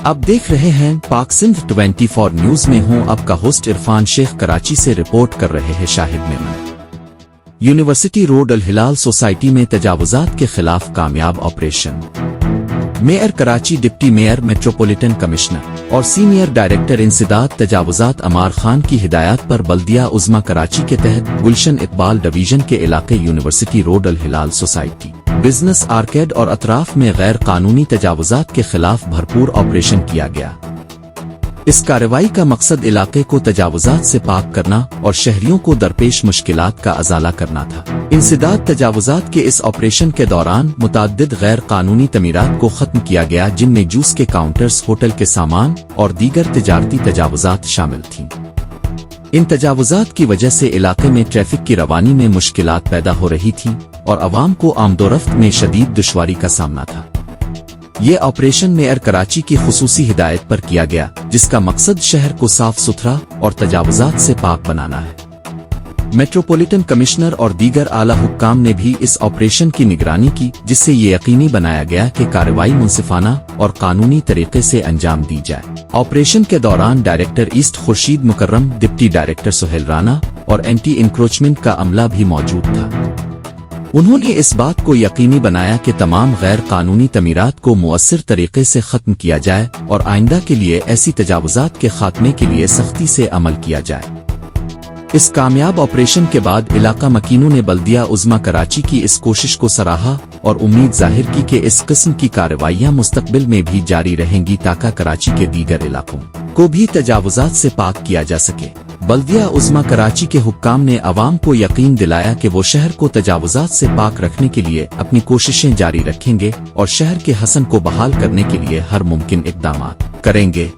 आप देख रहे हैं पाक सिंध 24 न्यूज में हूं आपका होस्ट इरफान शेख। कराची से रिपोर्ट कर रहे हैं शाहिद मेमन। यूनिवर्सिटी रोड अल हिलाल सोसाइटी में तजावुजात के खिलाफ कामयाब operation. Mayor Karachi, deputy mayor, metropolitan commissioner और सीनियर डायरेक्टर इंसदाद तजावुजात अमार खान की हिदायत पर बल्दिया उज़्मा कराची के तहत गुलशन इकबाल डिवीजन के इलाके यूनिवर्सिटी रोड अल हिलाल सोसाइटी, बिजनेस आर्केड और अतराफ में गैर कानूनी तजावुजात के खिलाफ भरपूर ऑपरेशन किया गया। इस कार्रवाई का मकसद इलाके को तजावुजात से पाक करना और शहरियों को दरपेश मुश्किलात का अजाला करना था। इंसदाद तजावुजात के इस ऑपरेशन के दौरान मुतअद्दिद गैर कानूनी तमीरात को खत्म किया गया, जिनमें जूस के काउंटर्स, होटल के सामान और दीगर तिजारती तजावुजात शामिल थीं। इन तजावुजात की वजह से इलाके में ट्रैफिक की रवानी में मुश्किलात पैदा हो रही थी और अवाम को आमदोरफ्त में शदीद दुश्वारी का सामना था। ये ऑपरेशन मेयर कराची की खुसूसी हिदायत पर किया गया, जिसका मकसद शहर को साफ सुथरा और तजावुजात से पाक बनाना है। मेट्रोपॉलिटन कमिश्नर और दीगर आला हुक्काम ने भी इस ऑपरेशन की निगरानी की, जिससे ये यकीनी बनाया गया कि कार्रवाई मुंसिफाना और कानूनी तरीके से अंजाम दी जाए। ऑपरेशन के दौरान डायरेक्टर ईस्ट खुर्शीद मुकर्रम, डिप्टी डायरेक्टर सुहेल राना और एंटी इंक्रोचमेंट का अमला भी मौजूद था। उन्होंने इस बात को यकीनी बनाया कि तमाम गैर कानूनी तमीरात को मुअस्सिर तरीके से खत्म किया जाए और आइंदा के लिए ऐसी तजावुजात के खात्मे के लिए सख्ती से अमल किया जाए। इस कामयाब ऑपरेशन के बाद इलाका मकीनों ने बल्दिया उज़्मा कराची की इस कोशिश को सराहा और उम्मीद जाहिर की कि इस किस्म की कार्रवाइयां मुस्तकबिल में भी जारी रहेंगी, ताकि कराची के दीगर इलाकों को भी तजावुजात से पाक किया जा सके। बल्दिया उज़्मा कराची के हुक्काम ने अवाम को यकीन दिलाया कि वो शहर को तजावुजात से पाक रखने के लिए अपनी कोशिशें जारी रखेंगे और शहर के हसन को बहाल करने के लिए हर मुमकिन इक़दाम करेंगे।